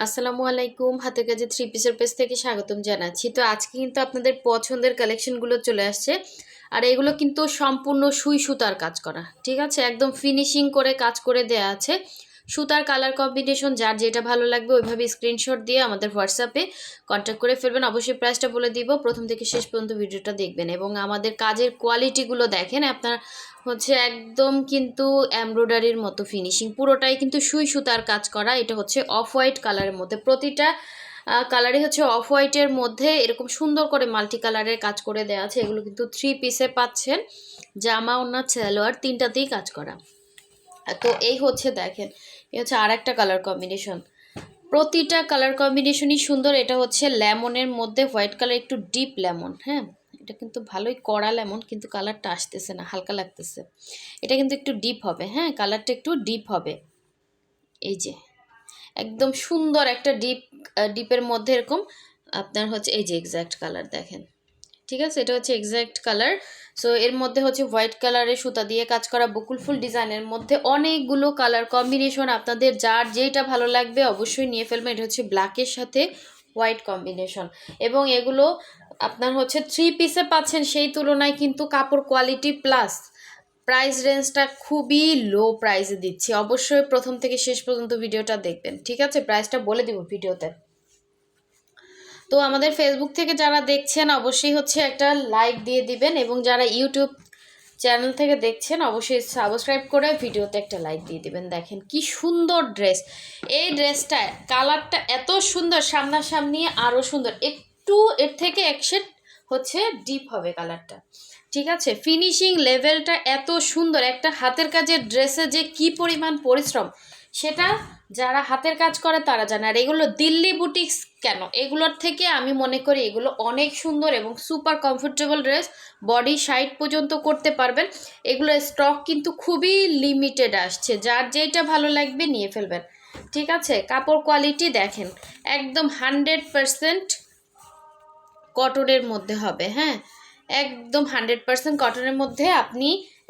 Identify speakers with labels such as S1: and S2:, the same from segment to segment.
S1: আসসালামু আলাইকুম, হাতের কাছে থ্রি পিসের পেজ থেকে স্বাগতম জানাচ্ছি। তো আজকে কিন্তু আপনাদের পছন্দের কালেকশনগুলো চলে আসছে। আর এগুলো কিন্তু সম্পূর্ণ সুই সুতার কাজ করা, ঠিক আছে, একদম ফিনিশিং করে কাজ করে দেয়া আছে। সুতার কালার কম্বিনেশন যার যেটা ভালো লাগবে ওইভাবে স্ক্রিনশট দিয়ে আমাদের হোয়াটসঅ্যাপে কন্ট্যাক্ট করে ফেলবেন। অবশ্যই প্রাইসটা বলে দিব, প্রথম থেকে শেষ পর্যন্ত ভিডিওটা দেখবেন এবং আমাদের কাজের কোয়ালিটিগুলো দেখেন। আপনার হচ্ছে একদম কিন্তু এমব্রয়ডারির মতো ফিনিশিং, পুরোটাই কিন্তু সুই সুতার কাজ করা। এটা হচ্ছে অফ হোয়াইট কালারের মধ্যে, প্রতিটা কালারই হচ্ছে অফ হোয়াইটের মধ্যে এরকম সুন্দর করে মাল্টি কালারের কাজ করে দেওয়া আছে। এগুলো কিন্তু থ্রি পিসে পাচ্ছেন, জামা ওড়না সালোয়ার তিনটাতেই কাজ করা। তো এই হচ্ছে দেখেন, এই হচ্ছে আর একটা কালার কম্বিনেশন, প্রতিটা কালার কম্বিনেশনই সুন্দর। এটা হচ্ছে লেমনের মধ্যে হোয়াইট কালার, একটু ডিপ লেমন। হ্যাঁ, এটা কিন্তু ভালোই কড়া লেমন, কিন্তু কালারটা আসতেছে না, হালকা লাগতেছে। এটা কিন্তু একটু ডিপ হবে, হ্যাঁ কালারটা একটু ডিপ হবে। এই যে একদম সুন্দর একটা ডিপের মধ্যে এরকম আপনার হচ্ছে এই যে এক্স্যাক্ট কালার দেখেন, ঠিক আছে, এটা হচ্ছে এক্স্যাক্ট কালার। সো এর মধ্যে হচ্ছে হোয়াইট কালারের সুতা দিয়ে কাজ করা বকুল ফুল ডিজাইনের মধ্যে অনেকগুলো কালার কম্বিনেশন। আপনাদের যার যেটা ভালো লাগবে অবশ্যই নিয়ে ফেলবেন। এটা হচ্ছে ব্ল্যাকের সাথে হোয়াইট কম্বিনেশন এবং এগুলো আপনার হচ্ছে থ্রি পিসে পাচ্ছেন, সেই তুলনায় কিন্তু কাপড় কোয়ালিটি প্লাস প্রাইস রেঞ্জটা খুবই লো প্রাইসে দিচ্ছি। অবশ্যই প্রথম থেকে শেষ পর্যন্ত ভিডিওটা দেখবেন, ঠিক আছে, প্রাইসটা বলে দিব ভিডিওতে। তো আমাদের ফেসবুক থেকে যারা দেখছেন অবশ্যই হচ্ছে একটা লাইক দিয়ে দিবেন এবং যারা ইউটিউব চ্যানেল থেকে দেখছেন অবশ্যই সাবস্ক্রাইব করে ভিডিওতে একটা লাইক দিয়ে দিবেন। দেখেন কি সুন্দর ড্রেস, এই ড্রেসটা কালারটা এত সুন্দর, সামনাসামনি আরও সুন্দর, একটু এর থেকে এক শেড হচ্ছে ডিপ হবে কালারটা, ঠিক আছে। ফিনিশিং লেভেলটা এত সুন্দর, একটা হাতের কাজের ড্রেসে যে কি পরিমাণ পরিশ্রম সেটা যারা হাতের কাজ করে তারা জানে। আর এগুলো দিল্লি বুটিক্স কেন, এগুলোর থেকে আমি মনে করি এগুলো অনেক সুন্দর এবং super comfortable dress, body side পর্যন্ত করতে পারবেন। এগুলো স্টক কিন্তু খুবই লিমিটেড আসছে, যার যেটা ভালো লাগবে নিয়ে ফেলবেন, ঠিক আছে। কাপড় কোয়ালিটি দেখেন, একদম 100% কটনের মধ্যে হবে, হ্যাঁ একদম 100% কটনের মধ্যে। আপনি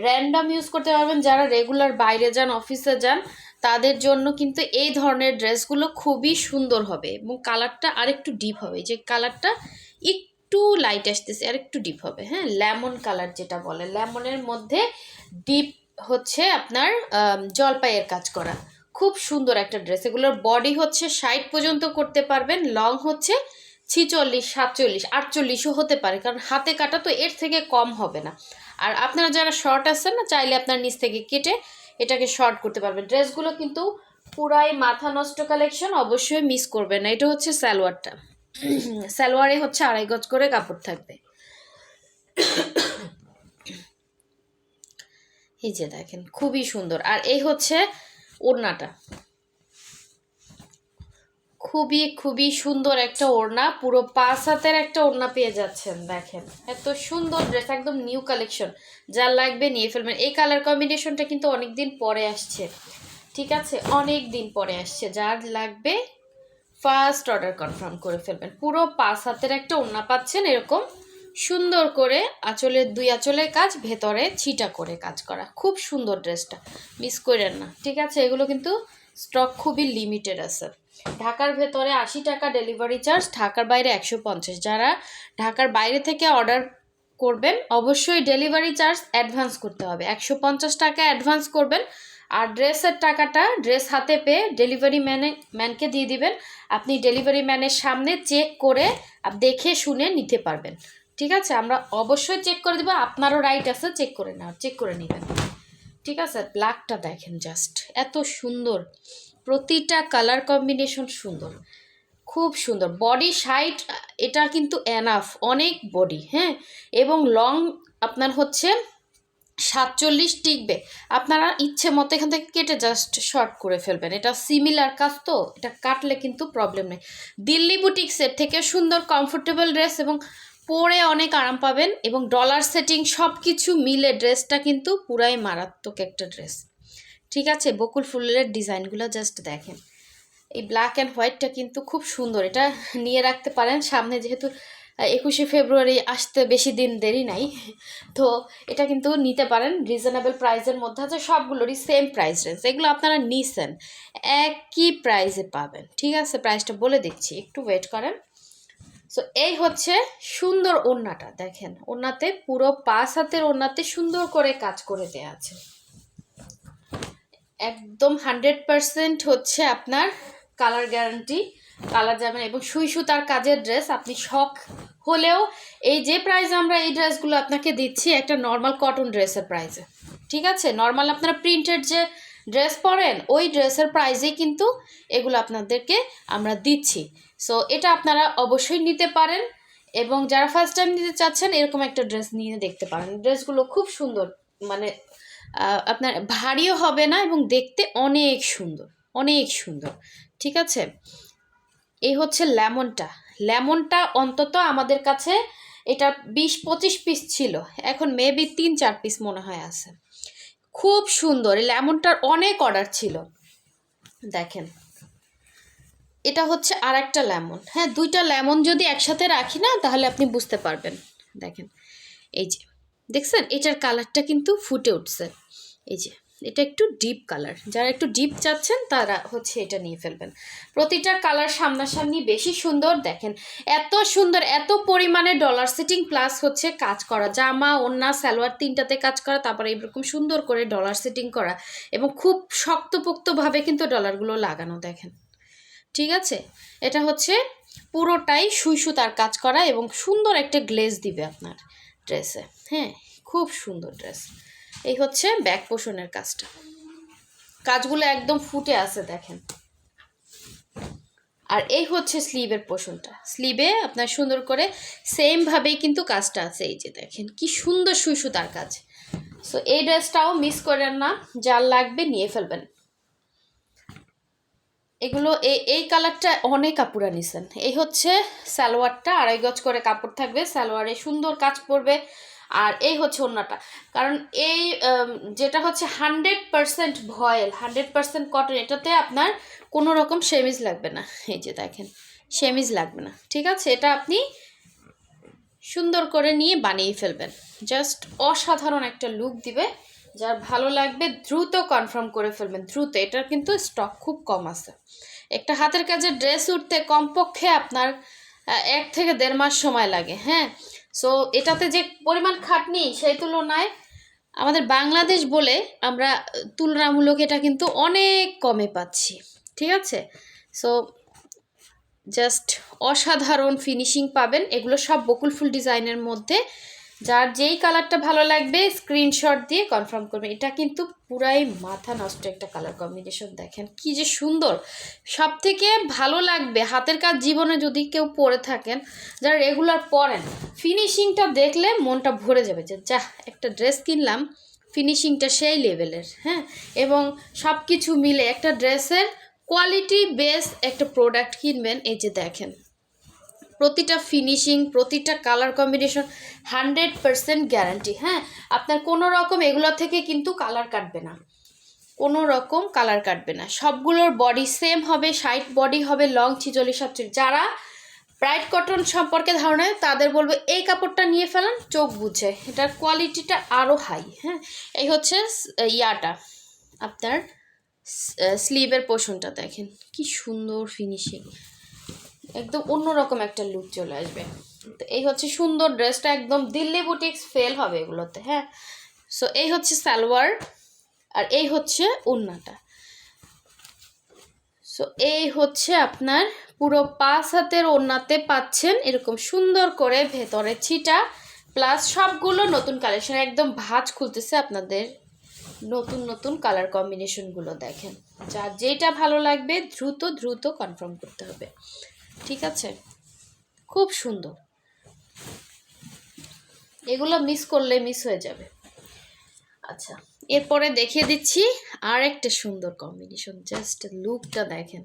S1: র্যান্ডম ইউজ করতে পারবেন, যারা রেগুলার বাইরে যান, অফিসে যান, তাদের জন্য কিন্তু এই ধরনের ড্রেসগুলো খুবই সুন্দর হবে এবং কালারটা আরেকটু ডিপ হবে। যে কালারটা একটু লাইট আসতেছে আর একটু ডিপ হবে, হ্যাঁ লেমন কালার যেটা বলে, লেমনের মধ্যে ডিপ হচ্ছে আপনার জলপাইয়ের কাজ করা, খুব সুন্দর একটা ড্রেস। এগুলোর বডি হচ্ছে 60 পর্যন্ত করতে পারবেন, লং হচ্ছে 46, 47, 48ও হতে পারে, কারণ হাতে কাটা তো এর থেকে কম হবে না। আর আপনারা যারা শর্ট আছেন না, চাইলে আপনার নিচ থেকে কেটে এটাকে শর্ট করতে পারবেন। ড্রেসগুলো কিন্তু পুরাই মাথা নষ্ট কালেকশন, অবশ্যই মিস করবেন না। এটা হচ্ছে সালোয়ারটা, সালোয়ারে হচ্ছে 2.5 গজ করে কাপড় থাকবে। এই যে দেখেন খুবই সুন্দর। আর এই হচ্ছে ওড়নাটা, খুবই খুবই সুন্দর একটা ওড়না, পুরো 5 হাতের একটা ওড়না পেয়ে যাচ্ছেন। দেখেন এত সুন্দর ড্রেস, একদম নিউ কালেকশন, যার লাগবে নিয়ে ফেলবেন। এই কালার কম্বিনেশনটা কিন্তু অনেক দিন পরে আসছে, ঠিক আছে, অনেক দিন পরে আসছে। যার লাগবে ফার্স্ট অর্ডার কনফার্ম করে ফেলবেন। পুরো 5 হাতের একটা ওড়না পাচ্ছেন এরকম সুন্দর করে, আঁচলের 2 আঁচলের কাজ, ভেতরে ছিটা করে কাজ করা, খুব সুন্দর ড্রেসটা, মিস করেন না, ঠিক আছে। এগুলো কিন্তু স্টক খুবই লিমিটেড আছে। ঢাকার ভেতরে 80 টাকা ডেলিভারি চার্জ, ঢাকার বাইরে 150। যারা ঢাকার বাইরে থেকে অর্ডার করবেন অবশ্যই ডেলিভারি চার্জ অ্যাডভান্স করতে হবে, 150 টাকা অ্যাডভান্স করবেন। আর ড্রেসের টাকাটা ড্রেস হাতে পেয়ে ডেলিভারি ম্যানকে দিয়ে দিবেন। আপনি ডেলিভারি ম্যানের সামনে চেক করে দেখে শুনে নিতে পারবেন, ঠিক আছে। আমরা অবশ্যই চেক করে দেবো, আপনারও রাইট আছে চেক করে নেওয়ার, চেক করে নেবেন, ঠিক আছে। ব্ল্যাকটা দেখেন জাস্ট এত সুন্দর, প্রতিটা কালার কম্বিনেশন সুন্দর, খুব সুন্দর। বডি সাইড এটা কিন্তু এনাফ, অনেক বডি, হ্যাঁ, এবং লং আপনার হচ্ছে 47 টিকবে। আপনারা ইচ্ছে মতো এখান থেকে কেটে জাস্ট শর্ট করে ফেলবেন, এটা সিমিলার কাজ তো, এটা কাটলে কিন্তু প্রবলেম নেই। দিল্লি বুটিক্সের থেকে সুন্দর কমফোর্টেবল ড্রেস এবং পরে অনেক আরাম পাবেন, এবং ডলার সেটিং সব কিছু মিলে ড্রেসটা কিন্তু পুরাই মারাত্মক একটা ড্রেস, ঠিক আছে। বকুল ফুলের ডিজাইনগুলো জাস্ট দেখেন, এই ব্ল্যাক অ্যান্ড হোয়াইটটা কিন্তু খুব সুন্দর, এটা নিয়ে রাখতে পারেন সামনে, যেহেতু 21শে ফেব্রুয়ারি আসতে বেশি দিন দেরি নাই। তো এটা কিন্তু নিতে পারেন, রিজনেবল প্রাইসের মধ্যে আছে, সবগুলোরই সেম প্রাইস রেঞ্জ। এগুলো আপনারা নিছেন একই প্রাইসে পাবেন, ঠিক আছে? প্রাইসটা বলে দিচ্ছি, একটু ওয়েট করেন। সো এই হচ্ছে সুন্দর ওড়নাটা, দেখেন ওড়নাতে পুরো 5 হাতের ওড়নাতে সুন্দর করে কাজ করে দেওয়া আছে, একদম 100% হচ্ছে আপনার কালার গ্যারান্টি, কালার যাবেন, এবং সুই সুতার কাজের ড্রেস। আপনি শখ হলেও এই যে প্রাইসে আমরা এই ড্রেসগুলো আপনাকে দিচ্ছি একটা নর্মাল কটন ড্রেসের প্রাইসে, ঠিক আছে? নর্মাল আপনারা প্রিন্টেড যে ড্রেস পরেন ওই ড্রেসের প্রাইসেই কিন্তু এগুলো আপনাদেরকে আমরা দিচ্ছি। সো এটা আপনারা অবশ্যই নিতে পারেন, এবং যারা ফার্স্ট টাইম নিতে চাচ্ছেন এরকম একটা ড্রেস নিয়ে দেখতে পারেন। ড্রেসগুলো খুব সুন্দর, মানে আপনার ভারীও হবে না এবং দেখতে অনেক সুন্দর, অনেক সুন্দর, ঠিক আছে? এই হচ্ছে লেমনটা। লেমনটা অন্তত আমাদের কাছে এটা 20-25 পিস ছিল, এখন মেবি 3-4 পিস মনে হয় আছে। খুব সুন্দর, লেমনটার অনেক অর্ডার ছিল। দেখেন এটা হচ্ছে আর একটা লেমন, হ্যাঁ, 2টা লেমন যদি একসাথে রাখি না তাহলে আপনি বুঝতে পারবেন। দেখেন এই যে দেখছেন, এটার কালারটা কিন্তু ফুটে উঠছে। এই যে এটা একটু ডিপ কালার, যারা একটু ডিপ চাচ্ছেন তারা হচ্ছে এটা নিয়ে ফেলবেন। প্রতিটা কালার সামনাসামনি বেশি সুন্দর। দেখেন এত সুন্দর, এত পরিমাণে ডলার সেটিং প্লাস হচ্ছে কাজ করা, জামা ওড়না সালোয়ার 3টাতে কাজ করা, তারপরে এরকম সুন্দর করে ডলার সেটিং করা, এবং খুব শক্তপোক্তভাবে কিন্তু ডলারগুলো লাগানো। দেখেন, ঠিক আছে? এটা হচ্ছে পুরোটাই সুই সুতার কাজ করা এবং সুন্দর একটা গ্লেজ দিবে আপনার ড্রেসে। হ্যাঁ, খুব সুন্দর ড্রেস। এই হচ্ছে ব্যাক পোষণের কাজটা, কাজগুলো একদম ফুটে আছে দেখেন। আর এই হচ্ছে স্লিভের পোষণটা, স্লিভে আপনার সুন্দর করে সেমভাবেই কিন্তু কাজটা আছে। এই যে দেখেন কি সুন্দর সুই সুতার কাজ। সো এই ড্রেসটাও মিস করেন না, যার লাগবে নিয়ে ফেলবেন। এগুলো এই কালারটা অনেক আপুরা নিছেন। এই হচ্ছে সালোয়ারটা, 2.5 গজ করে কাপড় থাকবে, সালোয়ারে সুন্দর কাজ পড়বে। আর এই হচ্ছে ওড়নাটা, কারণ এই যেটা হচ্ছে 100% ভয়েল, 100% কটন, এটাতে আপনার কোনো রকম সেমিজ লাগবে না। এই যে দেখেন সেমিজ লাগবে না, ঠিক আছে? এটা আপনি সুন্দর করে নিয়ে বানিয়ে ফেলবেন, জাস্ট অসাধারণ একটা লুক দিবে। যার ভালো লাগবে দ্রুত কনফার্ম করে ফেলবেন, দ্রুত। এটার কিন্তু স্টক খুব কম আছে। একটা হাতের কাজের ড্রেস উঠতে কমপক্ষে আপনার 1 থেকে 1.5 মাস সময় লাগে। হ্যাঁ, সো এটাতে যে পরিমাণ খাটনি সেই তুলনায় আমাদের বাংলাদেশ বলে আমরা তুলনামূলক এটা কিন্তু অনেক কমে পাচ্ছি, ঠিক আছে? সো জাস্ট অসাধারণ ফিনিশিং পাবেন। এগুলো সব বকুল ফুল ডিজাইনের মধ্যে, যার যেই কালারটা ভালো লাগবে স্ক্রিনশট দিয়ে কনফার্ম করবেন। এটা কিন্তু পুরাই মাথা নষ্ট একটা কালার কম্বিনেশন। দেখেন কি যে সুন্দর, সব থেকে ভালো লাগবে হাতের কাজ জীবনে যদি কেউ পরে থাকেন, যারা রেগুলার পরেন, ফিনিশিংটা দেখলে মনটা ভরে যাবে যে যা একটা ড্রেস কিনলাম, ফিনিশিংটা সেই লেভেলের। হ্যাঁ, এবং সব কিছু মিলে একটা ড্রেসের কোয়ালিটি বেস একটা প্রোডাক্ট কিনবেন। এই যে দেখেন প্রতিটা ফিনিশিং, প্রতিটা কালার কম্বিনেশন 100% গ্যারান্টি। হ্যাঁ, আপনার কোনো রকম এগুলো থেকে কিন্তু কালার কাটবে না, কোনো রকম কালার কাটবে না। সবগুলোর বডি সেম হবে, সাইড বডি হবে লং 46-47। যারা ব্রাইট কটন সম্পর্কে ধারণা তাদের বলবো এই কাপড়টা নিয়ে ফেলান, চোখ বুঝে, এটার কোয়ালিটিটা আরও হাই। হ্যাঁ, এই হচ্ছে ইয়াটা আপনার স্লিভের পোর্শনটা। দেখেন কি সুন্দর ফিনিশিং, একদম অন্যরকম একটা লুক চলে আসবে। তো এই হচ্ছে সুন্দর ড্রেসটা, একদম দিল্লি বুটিক্স ফেল হবে এগুলোতে। হ্যাঁ, সো এই হচ্ছে সালোয়ার, আর এই হচ্ছে ওড়নাটা। সো এই হচ্ছে আপনার পুরো 5 হাতের ওড়নাতে পাচ্ছেন এরকম সুন্দর করে ভেতরে ছিটা, প্লাস সবগুলো নতুন কালেকশন, একদম ভাঁজ খুলতেছে আপনাদের নতুন নতুন কালার কম্বিনেশনগুলো। দেখেন যার যেটা ভালো লাগবে দ্রুত দ্রুত কনফার্ম করতে হবে, ঠিক আছে? খুব সুন্দর, এগুলো মিস করলে মিস হয়ে যাবে। আচ্ছা, এরপরে দেখিয়ে দিচ্ছি আর একটা সুন্দর কম্বিনেশন, জাস্ট লুকটা দেখেন।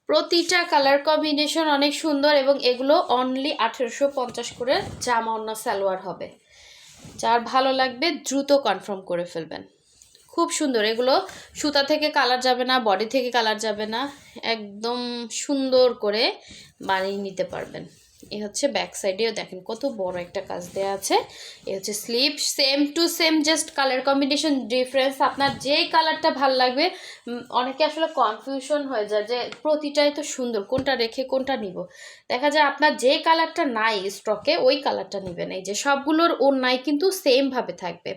S1: প্রতিটা কালার কম্বিনেশন অনেক সুন্দর, এবং এগুলো অনলি 1850 করে জামা ওড়না সালোয়ার হবে। যার ভালো লাগবে দ্রুত কনফার্ম করে ফেলবেন। খুব সুন্দর, এগুলো সুতা থেকে কালার যাবে না, বডি থেকে কালার যাবে না, একদম সুন্দর করে বানিয়ে নিতে পারবেন। এই হচ্ছে ব্যাক সাইডেও দেখেন কত বড় একটা কাজ দেওয়া আছে। এই হচ্ছে sleeve, same to same, just colour combination difference. আপনার যেই কালারটা ভাল লাগবে, অনেকে আসলে কনফিউশন হয়ে যায় যে প্রতিটাই তো সুন্দর, কোনটা রেখে কোনটা নিব। দেখা যায় আপনার যে কালারটা নাই স্টকে ওই কালারটা নেবেন। এই যে সবগুলোর ওড়নায় কিন্তু সেমভাবে থাকবে,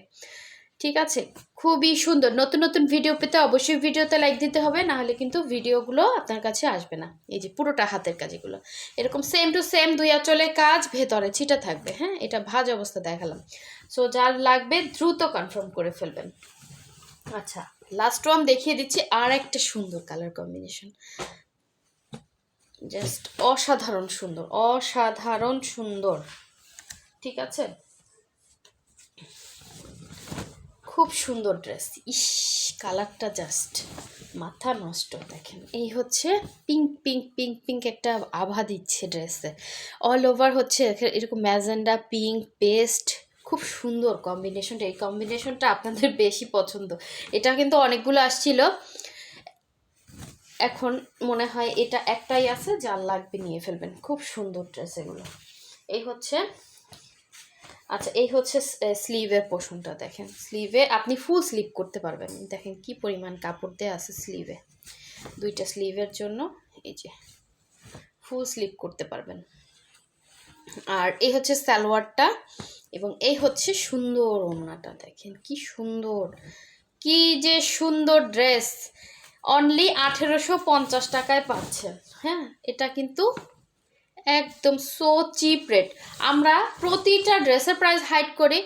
S1: ঠিক আছে? খুবই সুন্দর। নতুন নতুন ভিডিও পেতে অবশ্যই ভিডিওতে লাইক দিতে হবে, না হলে কিন্তু ভিডিওগুলো আপনার কাছে আসবে না। এই যে পুরোটা হাতের কাজ, এগুলো এরকম সেম টু সেম, দুই আঁচলের কাজ, ভেতরে ছিটা থাকবে। হ্যাঁ, এটা ভাঁজ অবস্থা দেখালাম। সো যার লাগবে দ্রুত কনফার্ম করে ফেলবেন। আচ্ছা, লাস্ট ওয়ান দেখিয়ে দিচ্ছি, আর একটা সুন্দর কালার কম্বিনেশন, জাস্ট অসাধারণ সুন্দর, অসাধারণ সুন্দর, ঠিক আছে? খুব সুন্দর ড্রেস। ইস, কালারটা জাস্ট মাথা নষ্ট। দেখেন, এই হচ্ছে পিঙ্ক পিঙ্ক পিঙ্ক পিঙ্ক একটা আভা দিচ্ছে ড্রেসে। অল ওভার হচ্ছে এরকম ম্যাজেন্ডা পিঙ্ক পেস্ট, খুব সুন্দর কম্বিনেশনটা। এই কম্বিনেশনটা আপনাদের বেশি পছন্দ। এটা কিন্তু অনেকগুলো আসছিল, এখন মনে হয় এটা একটাই আছে, যার লাগবে নিয়ে ফেলবেন। খুব সুন্দর ড্রেস এগুলো। এই হচ্ছে, আচ্ছা, এই হচ্ছে স্লিভের পোর্শনটা। দেখেন, স্লিভে আপনি ফুল স্লিভ করতে পারবেন। দেখেন কি পরিমাণ কাপড় দেওয়া আছে স্লিভে, দুইটা স্লিভের জন্য। এই যে ফুল স্লিভ করতে পারবেন। আর এই হচ্ছে সালোয়ারটা, এবং এই হচ্ছে সুন্দর ওড়নাটা। দেখেন কি সুন্দর, কি যে সুন্দর ড্রেস। অনলি 1850 টাকায় পাচ্ছেন। হ্যাঁ, এটা কিন্তু একদম সো চিপ রেট। আমরা প্রতিটা ড্রেসের প্রাইস হাইড করি,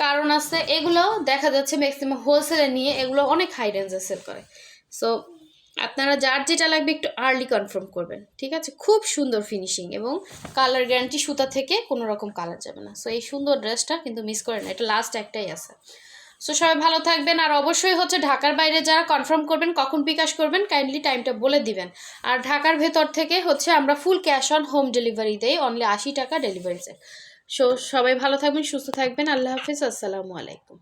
S1: কারণ আছে এগুলো দেখা যাচ্ছে ম্যাক্সিমাম হোলসেলে নিয়ে এগুলো অনেক হাই রেঞ্জে সেল করে। সো আপনারা যার যেটা লাগবে একটু আর্লি কনফার্ম করবেন, ঠিক আছে? খুব সুন্দর ফিনিশিং এবং কালার গ্যারান্টি, সুতা থেকে কোনো রকম কালার যাবে না। সো এই সুন্দর ড্রেসটা কিন্তু মিস করেন না, এটা লাস্ট একটাই আছে। সো সবাই ভালো থাকবেন। আর অবশ্যই হচ্ছে ঢাকার বাইরে যারা কনফার্ম করবেন কখন বিকাশ করবেন কাইন্ডলি টাইমটা বলে দিবেন। আর ঢাকার ভেতর থেকে হচ্ছে আমরা full cash on home delivery দেই, অনলি 80 টাকা ডেলিভারি চার্জ। সো সবাই ভালো থাকবেন, সুস্থ থাকবেন। আল্লাহ হাফিজ, আসসালামু আলাইকুম।